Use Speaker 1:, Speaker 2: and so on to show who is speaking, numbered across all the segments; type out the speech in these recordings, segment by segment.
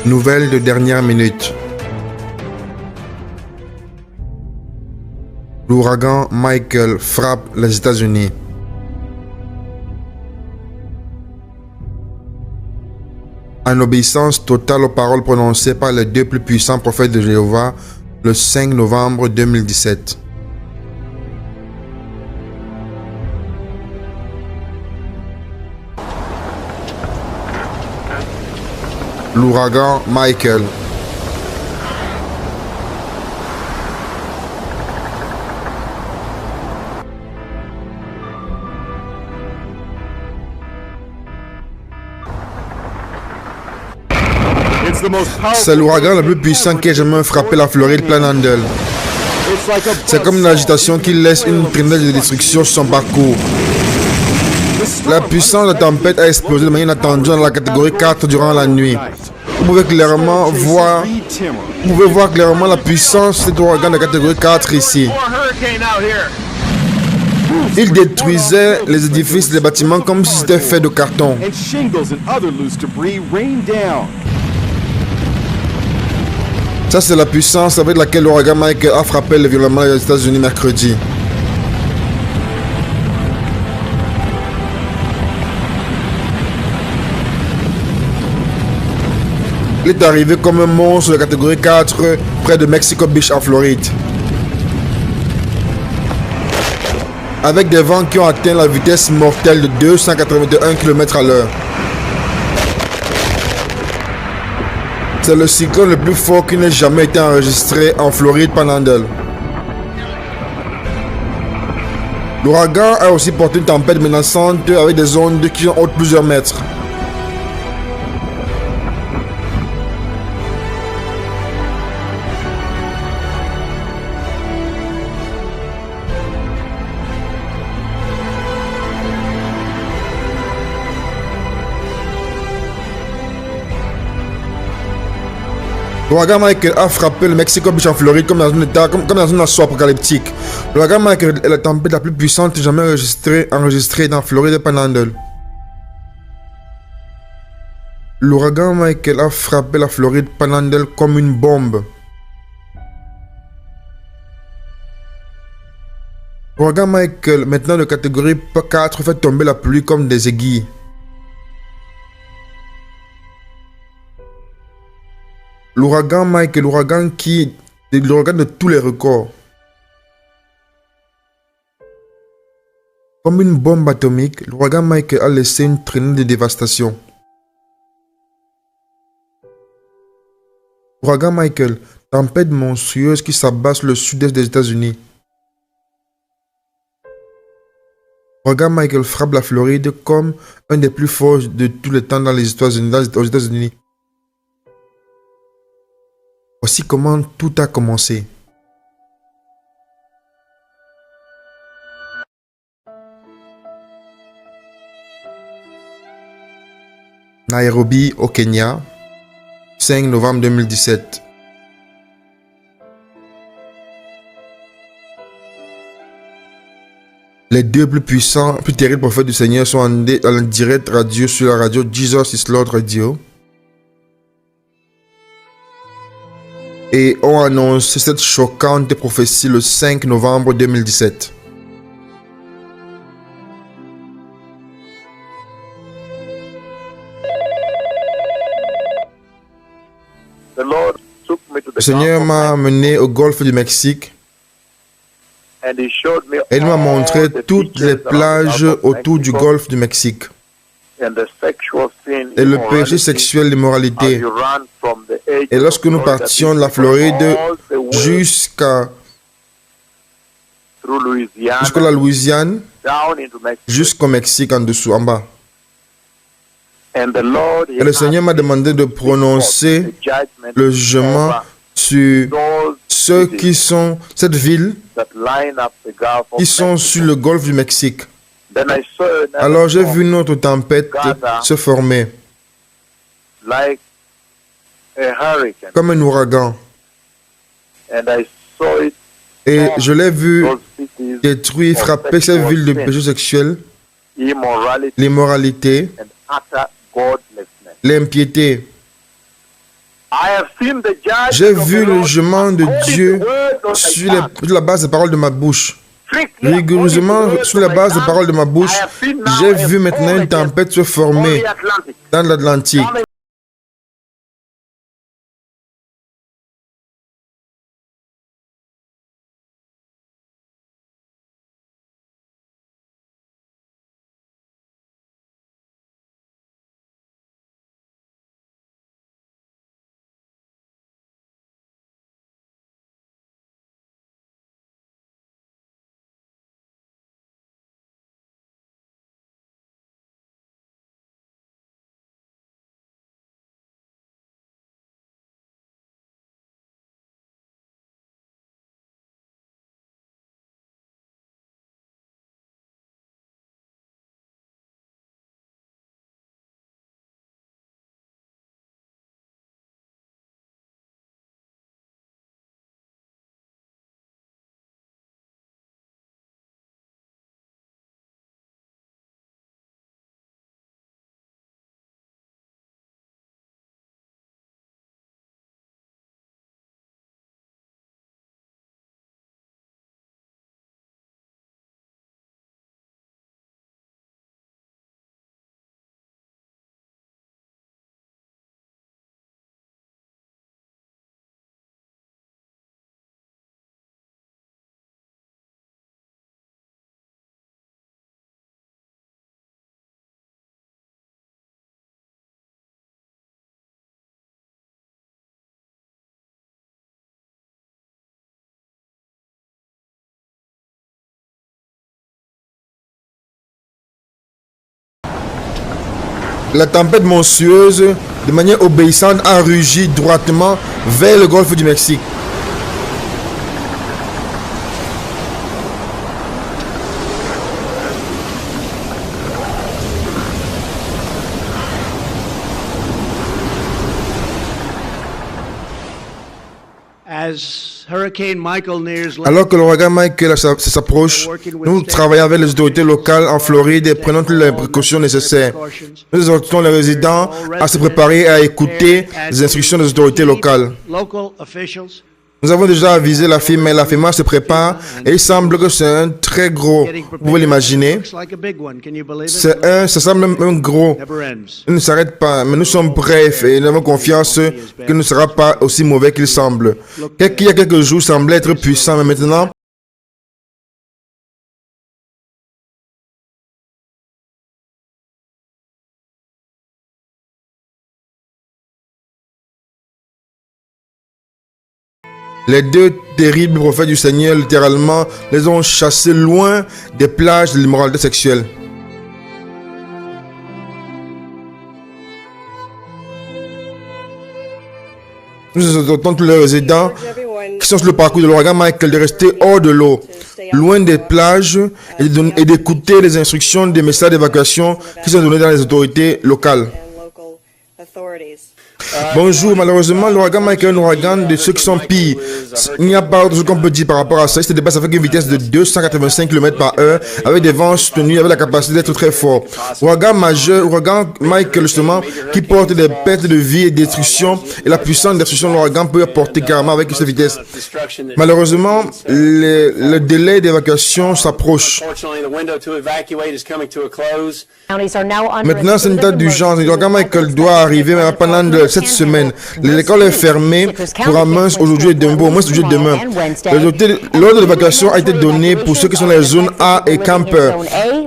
Speaker 1: Nouvelle de dernière minute. L'ouragan Michael frappe les États-Unis. En obéissance totale aux paroles prononcées par les deux plus puissants prophètes de Jéhovah le 5 novembre 2017. L'ouragan Michael. C'est l'ouragan le plus puissant qui ait jamais frappé la Floride Panhandle. C'est comme une agitation qui laisse une traînée de destruction sur son parcours. La puissance de la tempête a explosé de manière inattendue dans la catégorie 4 durant la nuit. Vous pouvez voir clairement la puissance de cet ouragan de catégorie 4 ici. Il détruisait les édifices et les bâtiments comme si c'était fait de carton. Ça, c'est la puissance avec laquelle l'ouragan Michael a frappé violemment les États-Unis mercredi. Il est arrivé comme un monstre de catégorie 4 près de Mexico Beach en Floride. Avec des vents qui ont atteint la vitesse mortelle de 281 km/h. C'est le cyclone le plus fort qui n'ait jamais été enregistré en Floride Panhandle. L'ouragan a aussi porté une tempête menaçante avec des ondes qui ont hautes plusieurs mètres. L'ouragan Michael a frappé le Mexico Beach en Floride comme dans un assaut apocalyptique. L'ouragan Michael est la tempête la plus puissante jamais enregistrée dans Floride Panhandle. L'ouragan Michael a frappé la Floride Panhandle comme une bombe. L'ouragan Michael, maintenant de catégorie 4, fait tomber la pluie comme des aiguilles. L'ouragan Michael, l'ouragan de tous les records. Comme une bombe atomique, l'ouragan Michael a laissé une traînée de dévastation. L'ouragan Michael, tempête monstrueuse qui s'abat sur le sud-est des États-Unis. L'ouragan Michael frappe la Floride comme un des plus forts de tous les temps aux États-Unis. Voici comment tout a commencé. Nairobi, au Kenya, 5 novembre 2017. Les deux plus puissants, plus terribles prophètes du Seigneur sont en direct radio sur la radio Jesus is Lord Radio. Et ont annoncé cette choquante prophétie le 5 novembre 2017. Le Seigneur m'a amené au golfe du Mexique et il m'a montré toutes les plages autour du golfe du Mexique. Et le péché sexuel, l'immoralité. Et lorsque nous partions de la Floride jusqu'à la Louisiane, jusqu'au Mexique en dessous, en bas. Et le Seigneur m'a demandé de prononcer le jugement sur ceux qui sont, cette ville, qui sont sur le golfe du Mexique. Alors j'ai vu notre tempête se former comme un ouragan. Et je l'ai vu détruire, frapper cette ville de péché sexuel, l'immoralité, l'impiété. J'ai vu le jugement de Dieu sur la base des paroles de ma bouche. Rigoureusement, sur la base des paroles de ma bouche, j'ai vu maintenant une tempête se former dans l'Atlantique. La tempête monstrueuse, de manière obéissante, a rugi droitement vers le golfe du Mexique. Alors que l'ouragan Michael s'approche, nous travaillons avec les autorités locales en Floride et prenons toutes les précautions nécessaires. Nous exhortons les résidents à se préparer et à écouter les instructions des autorités locales. Nous avons déjà avisé la firme, mais la firme se prépare et il semble que c'est un très gros. Vous pouvez l'imaginer. Ça semble même gros. Il ne s'arrête pas, mais nous sommes prêts et nous avons confiance qu'il ne sera pas aussi mauvais qu'il semble. Il y a quelques jours, semblait être puissant, mais maintenant, les deux terribles prophètes du Seigneur, littéralement, les ont chassés loin des plages de l'immoralité sexuelle. Nous exhortons tous les résidents qui sont sur le parcours de l'ouragan Michael de rester hors de l'eau, loin des plages et d'écouter les instructions des messages d'évacuation qui sont donnés dans les autorités locales. Bonjour, malheureusement, l'ouragan Michael est un ouragan de ceux qui sont pires. Il n'y a pas de ce qu'on peut dire par rapport à ça. Il se dépasse avec une vitesse de 285 km/h, avec des vents soutenus, avec la capacité d'être très fort. Ouragan majeur, ouragan Michael, justement, qui porte des pertes de vie et destruction, et la puissance de destruction de l'ouragan peut apporter carrément avec cette vitesse. Malheureusement, le délai d'évacuation s'approche. Maintenant, c'est une état d'urgence. L'ouragan Michael doit arriver pendant cette semaine. L'école est fermée pour Amos aujourd'hui et demain. Au moins aujourd'hui et demain. L'ordre d'évacuation a été donné pour ceux qui sont dans les zones A et Camper.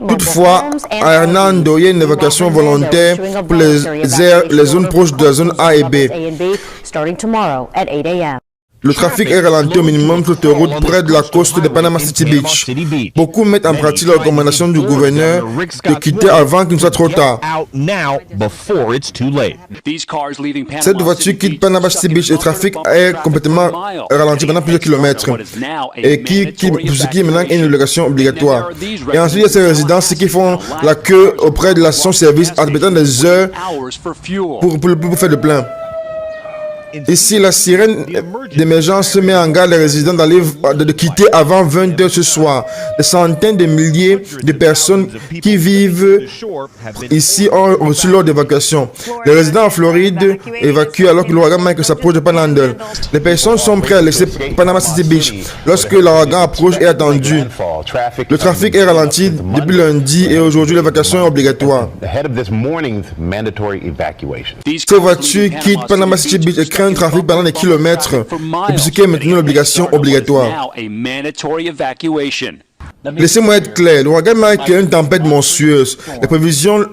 Speaker 1: Toutefois, à Hernando, il y a une évacuation volontaire pour les zones proches de la zone A et B. Le trafic est ralenti au minimum sur les routes près de la côte de Panama City Beach. Beaucoup mettent en pratique la recommandation du gouverneur de quitter avant qu'il ne soit trop tard. Cette voiture quitte Panama City Beach et le trafic est complètement ralenti pendant plusieurs kilomètres. Et ce qui est maintenant une obligation obligatoire. Et ensuite, il y a ces résidents qui font la queue auprès de la station-service en mettant des heures pour faire le plein. Ici, la sirène d'émergence met en garde les résidents de quitter avant 20 h ce soir. Des centaines de milliers de personnes qui vivent ici ont reçu l'ordre d'évacuation. Les résidents en Floride évacuent alors que l'ouragan Michael s'approche de Panhandle. Les personnes sont prêtes à laisser Panama City Beach lorsque l'ouragan approche et attendu. Le trafic est ralenti depuis lundi et aujourd'hui l'évacuation est obligatoire. Ces voitures quittent Panama City Beach et créent un trafic pendant des kilomètres, et ce qui est maintenant l'obligation obligatoire. Laissez-moi être clair, l'ouragan Michael est une tempête monstrueuse. Les prévisions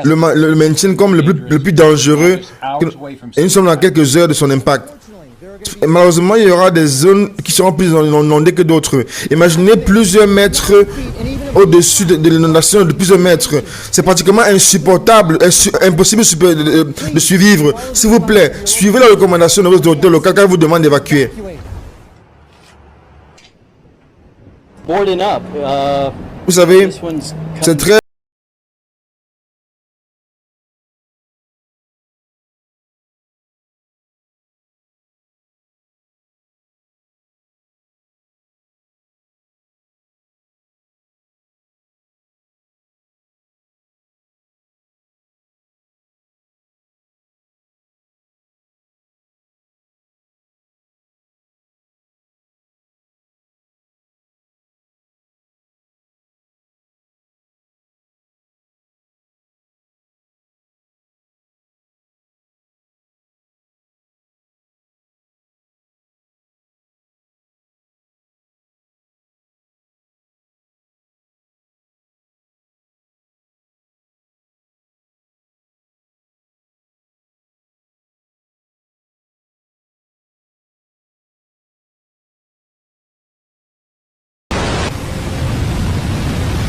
Speaker 1: le maintiennent comme le plus dangereux et nous sommes dans quelques heures de son impact. Et malheureusement, il y aura des zones qui seront plus inondées que d'autres. Imaginez plusieurs mètres au-dessus de l'inondation de plusieurs mètres. C'est pratiquement insupportable, impossible de survivre. S'il vous plaît, suivez la recommandation de votre autorité locale quand vous demande d'évacuer. Vous savez, c'est très...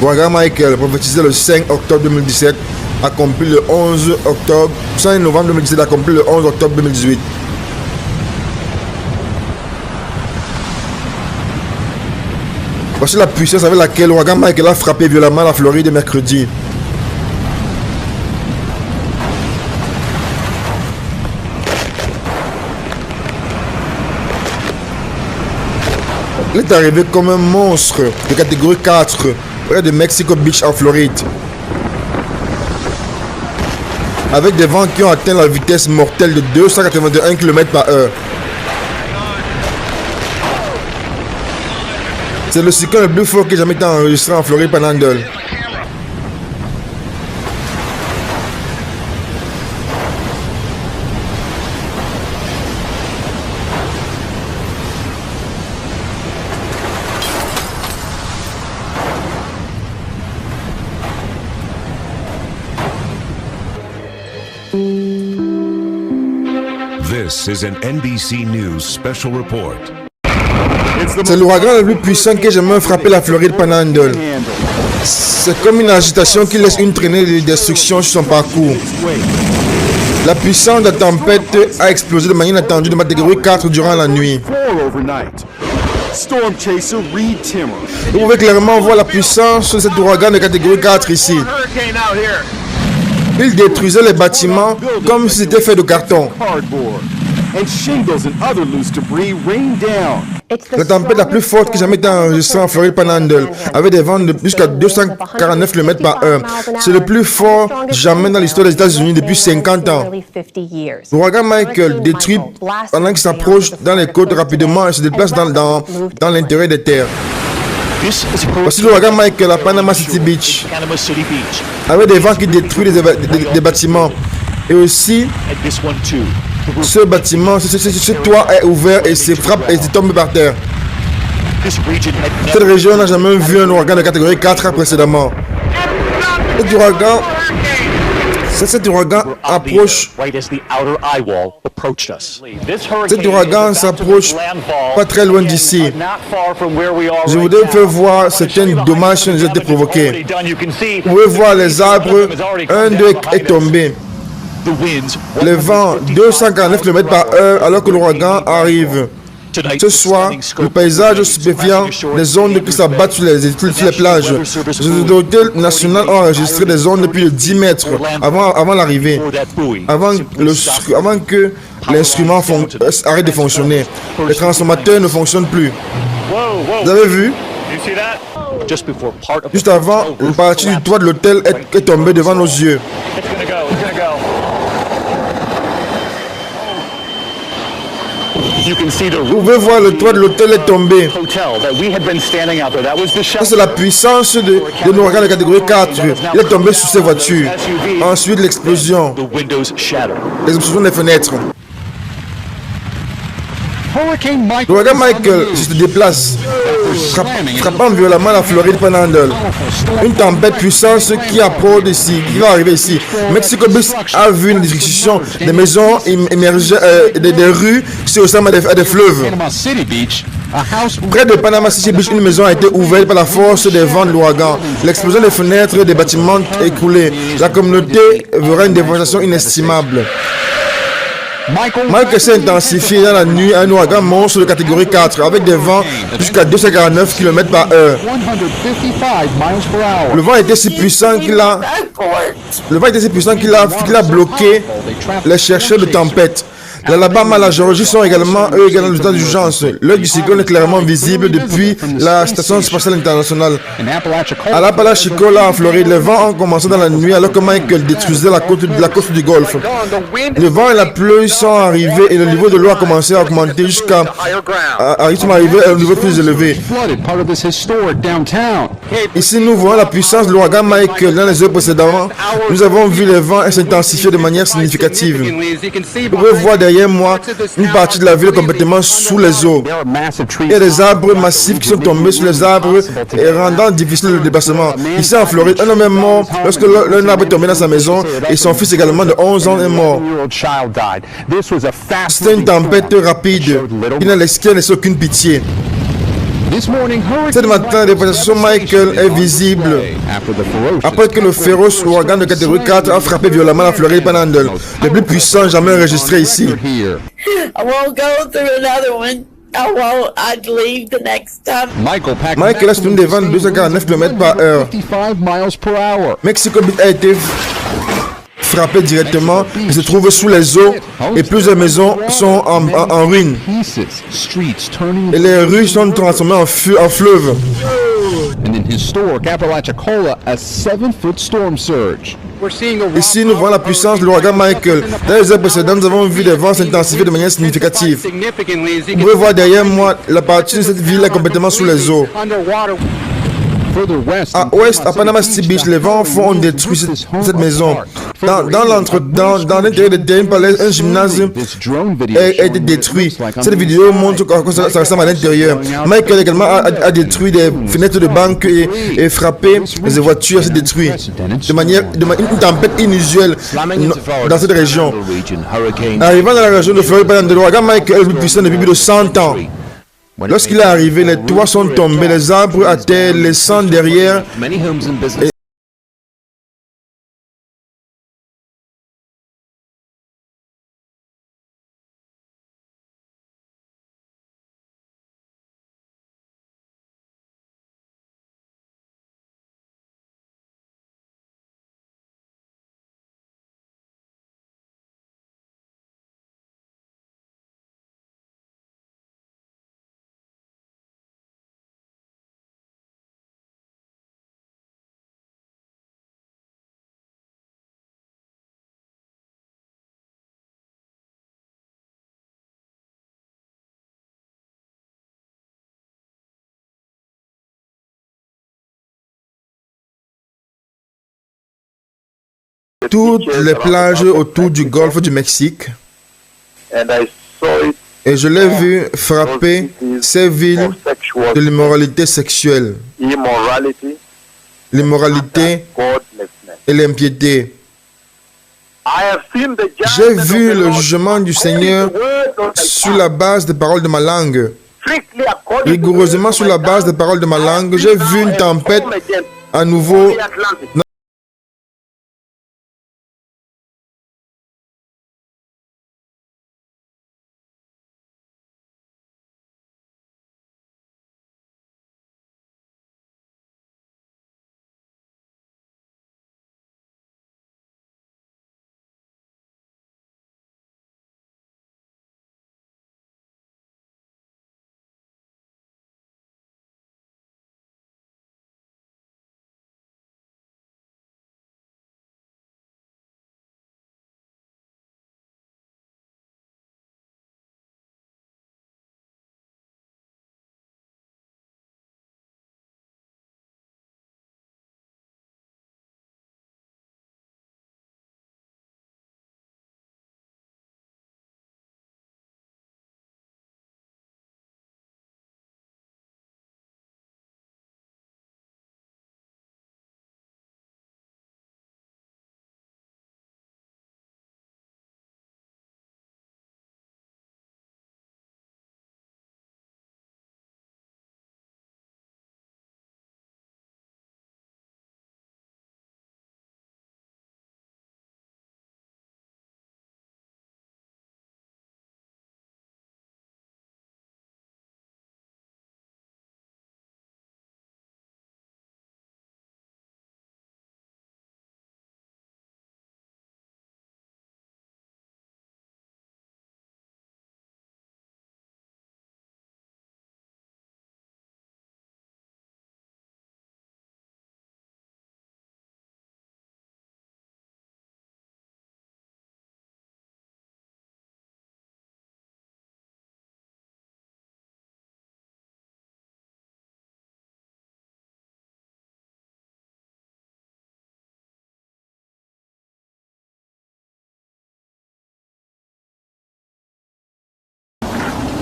Speaker 1: L'ouragan Michael, prophétisé le 5 octobre 2017, accompli le 11 octobre, 5 novembre 2017, accompli le 11 octobre 2018. Voici la puissance avec laquelle l'ouragan Michael a frappé violemment la Floride mercredi. Il est arrivé comme un monstre de catégorie 4 près de Mexico Beach en Floride. Avec des vents qui ont atteint la vitesse mortelle de 281 km/h. C'est le cyclone le plus fort qui ait jamais été enregistré en Floride Panhandle.
Speaker 2: This is an NBC News special report.
Speaker 1: C'est l'ouragan le plus puissant qui ait jamais frappé la Floride Panhandle. C'est comme une agitation qui laisse une traînée de destruction sur son parcours. La puissance de la tempête a explosé de manière inattendue de catégorie 4 durant la nuit. Vous pouvez clairement voir la puissance de cet ouragan de catégorie 4 ici. Il détruisait les bâtiments comme si c'était fait de carton. La tempête la plus forte qui jamais été enregistrée en Floride Panhandle, avec des vents de jusqu'à 249 km/h. C'est le plus fort jamais dans l'histoire des États-Unis depuis 50 ans. L'ouragan Michael détruit pendant qu'il s'approche dans les côtes rapidement et se déplace dans l'intérieur des terres. Voici l'ouragan Michael à Panama City Beach, avec des vents qui détruisent des bâtiments. Et aussi, ce bâtiment, ce toit est ouvert et se frappe et se tombe par terre. Cette région n'a jamais vu un ouragan de catégorie 4 précédemment. Cet ouragan approche. Cet ouragan s'approche pas très loin d'ici. Je voudrais vous faire voir certains dommages qui ont été provoqués. Vous pouvez voir les arbres, un d'eux est tombé. Les vents 249 km/h alors que l'ouragan arrive. Ce soir, le paysage stupéfiant, les ondes qui s'abattent sur les plages. Les autorités nationales ont enregistré des ondes de plus de 10 mètres avant l'arrivée. Avant que l'instrument arrête de fonctionner. Le transformateur ne fonctionne plus. Vous avez vu? Juste avant, une partie du toit de l'hôtel est tombée devant nos yeux. Vous pouvez voir le toit de l'hôtel est tombé. Ça, c'est la puissance de l'ouragan de catégorie 4. Il est tombé sur ces voitures. Ensuite, l'explosion. L'explosion des fenêtres. L'ouragan Michael se déplace, frappant violemment la Floride Panhandle. Une tempête puissante qui approche ici, qui va arriver ici. Mexico Beach a vu une destruction des maisons émerger, des rues qui se ressemblent à des fleuves. Près de Panama City Beach, une maison a été ouverte par la force des vents de l'ouragan. L'explosion des fenêtres des bâtiments écroulés. La communauté verra une dévastation inestimable. Michael s'est intensifié dans la nuit à un ouragan monstre de catégorie 4 avec des vents jusqu'à 249 km/h. Le vent était si puissant qu'il a bloqué les chercheurs de tempête. L'Alabama et la Géorgie sont également dans l'état d'urgence. L'œil du cyclone est clairement visible depuis la station spatiale internationale. À l'Apalachicola, en Floride, les vents ont commencé dans la nuit alors que Michael détruisait la côte du Golfe. Le vent et la pluie sont arrivés et le niveau de l'eau a commencé à augmenter jusqu'à arriver à un niveau plus élevé. Ici, nous voyons la puissance de l'ouragan Michael. Dans les heures précédentes, nous avons vu les vents s'intensifier de manière significative. Vous pouvez voir derrière moi une partie de la ville complètement sous les eaux. Il y a des arbres massifs qui sont tombés sur les arbres et rendant difficile le déplacement. Ici en Floride, un homme est mort lorsque l'un arbre est tombé dans sa maison et son fils également de 11 ans est mort. C'était une tempête rapide qui n'a laissé aucune pitié. Cette matin, la dépression Michael est visible après que le féroce ouragan de catégorie 4 a frappé violemment la Floride Panhandle, le plus puissant jamais enregistré ici. Michael a subi des vents de 249 km/h. Mexico Beach a été frappé directement et se trouve sous les eaux et plusieurs maisons sont en ruine. Et les rues sont transformées en fleuve. Ici, nous voyons la puissance de l'ouragan Michael. Dans les heures précédentes, nous avons vu des vents s'intensifier de manière significative. Vous pouvez voir derrière moi, la partie de cette ville est complètement sous les eaux. À ouest, à Panama City Beach, les vents ont détruit cette maison. Dans l'intérieur de Dane Palace, un gymnase a été détruit. Cette vidéo montre que ça ressemble à l'intérieur. Michael également a détruit des fenêtres de banque et frappé des voitures, s'est détruit. Une tempête inusuelle dans cette région. Arrivant dans la région de Floride, l'ouragan Michael est le plus puissant depuis plus de 100 ans. Lorsqu'il est arrivé, les toits sont tombés, les arbres à terre, laissant derrière toutes les plages autour du golfe du Mexique. Et je l'ai vu frapper ces villes de l'immoralité sexuelle, l'immoralité et l'impiété. J'ai vu le jugement du Seigneur sur la base des paroles de ma langue. Rigoureusement sur la base des paroles de ma langue, j'ai vu une tempête à nouveau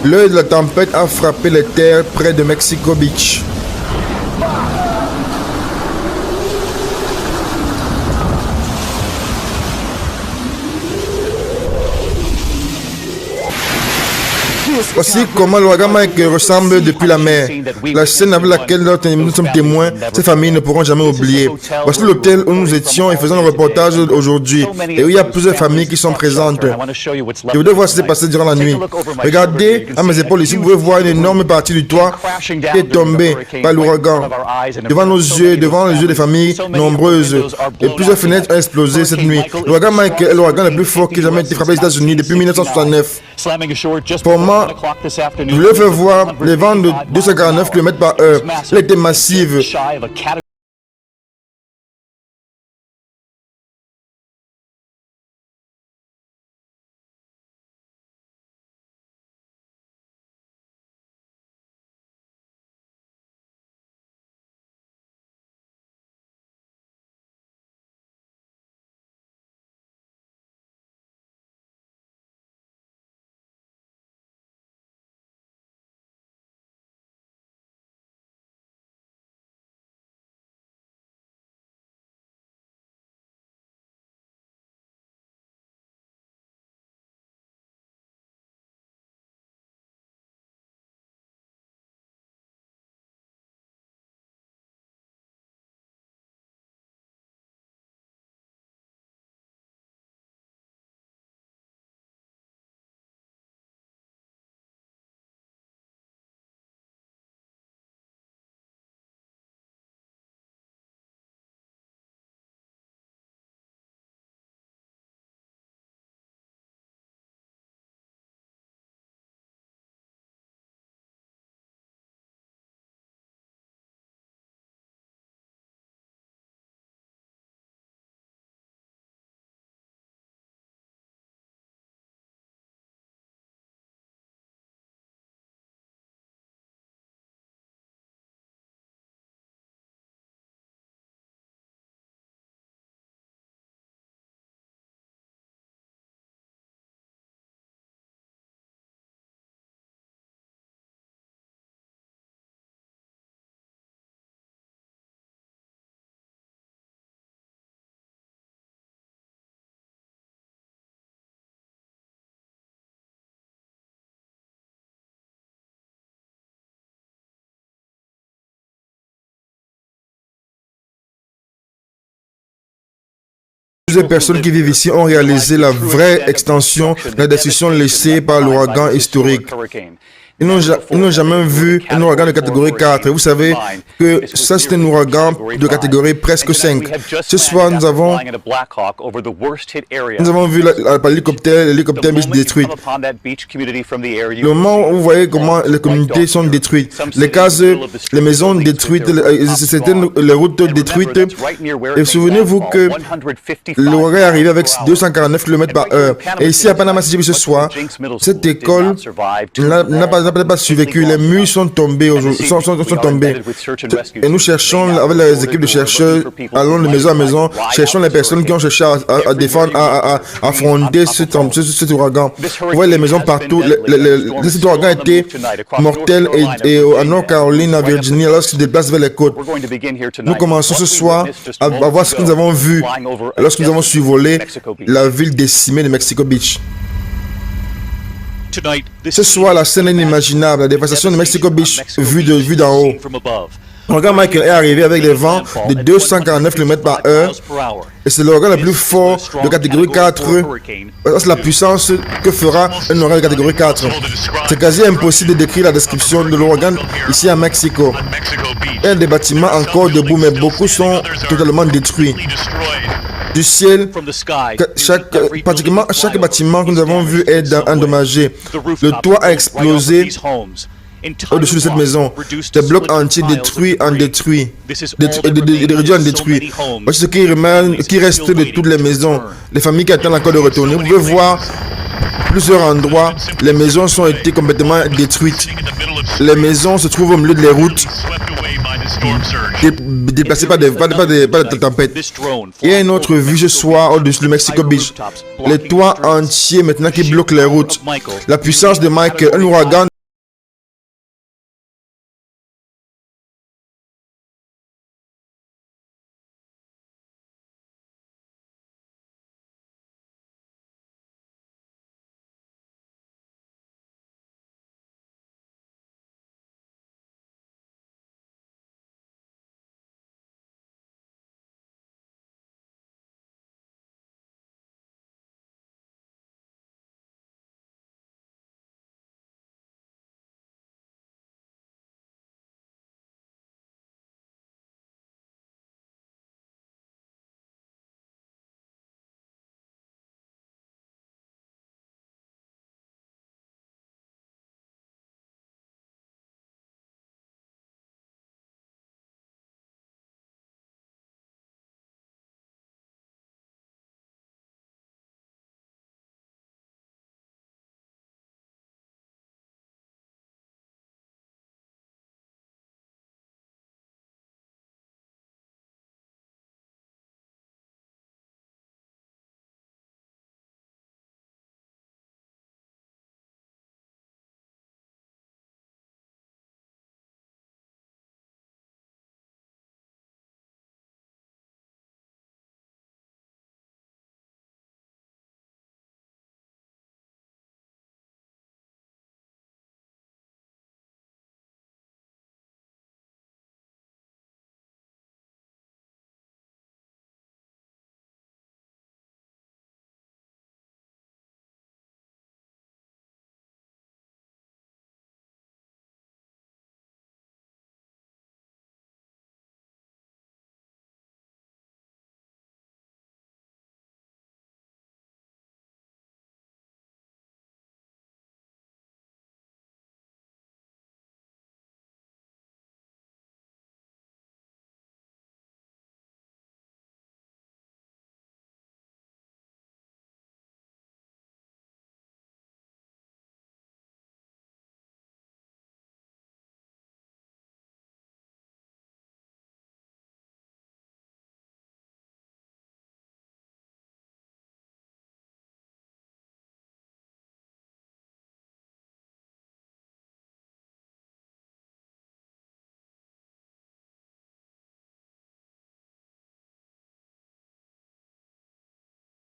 Speaker 1: L'œil de la tempête a frappé les terres près de Mexico Beach. Voici comment l'ouragan Mike ressemble depuis la mer. La scène avec laquelle nous sommes témoins, ces familles ne pourront jamais oublier. Voici l'hôtel où nous étions et faisons le reportage aujourd'hui. Et où il y a plusieurs familles qui sont présentes. Je voudrais voir ce qui s'est passé durant la nuit. Regardez à mes épaules ici, vous pouvez voir une énorme partie du toit qui est tombée par l'ouragan. Devant nos yeux, devant les yeux des familles nombreuses. Et plusieurs fenêtres ont explosé cette nuit. L'ouragan Mike est l'ouragan le plus fort qui ait jamais été frappé aux États-Unis depuis 1969. Pour moi, je voulais faire voir les vents de 249 km/h. Elle était massive. Plusieurs personnes qui vivent ici ont réalisé la vraie extension de la destruction laissée par l'ouragan historique. Ils n'ont jamais vu un ouragan de catégorie 4. Et vous savez que ça, c'est un ouragan de catégorie presque 5. Ce soir, nous avons vu l'hélicoptère beach détruit. Le moment où vous voyez comment les communautés sont détruites, les cases, les maisons détruites, les routes détruites. Et souvenez-vous que l'ouragan est arrivé avec 249 km/h. Et ici à Panama City ce soir, cette école n'a pas survécu. Les murs sont tombés. Et nous cherchons avec les équipes de chercheurs, allons de maison à maison, cherchons les personnes qui ont cherché à défendre, à affronter cet ouragan. Vous voyez les maisons partout. Cet ouragan était mortel et à North Carolina, à Virginie, alors qu'il se déplace vers les côtes. Nous commençons ce soir à voir ce que nous avons vu lorsque nous avons survolé la ville décimée de Mexico Beach. Ce soir, la scène est inimaginable, la dévastation de Mexico Beach vue d'en haut. L'ouragan Michael est arrivé avec des vents de 249 km/h et c'est l'ouragan le plus fort de catégorie 4. C'est la puissance que fera un ouragan de catégorie 4. C'est quasi impossible de décrire la description de l'ouragan ici à Mexico. Il y a des bâtiments encore debout, mais beaucoup sont totalement détruits. Du ciel, pratiquement chaque bâtiment que nous avons vu est endommagé. Le toit a explosé au-dessus de cette maison. Des blocs entiers détruits en détruits. Réduits en détruits. Voici ce qui reste de toutes les maisons. Les familles qui attendent encore de retourner. Vous pouvez voir plusieurs endroits. Les maisons ont été complètement détruites. Les maisons se trouvent au milieu des routes. déplacés par des tempêtes. Il y a une autre vue ce soir au-dessus du Mexico Beach. Les toits entiers maintenant qui bloquent les routes. La puissance de Michael, un ouragan.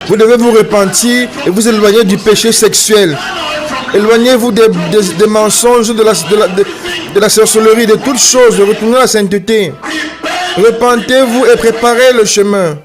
Speaker 1: Vous devez vous repentir et vous éloigner du péché sexuel. Éloignez-vous des mensonges, de la sorcellerie, de toutes choses. Retournez à la sainteté. Repentez-vous et préparez le chemin.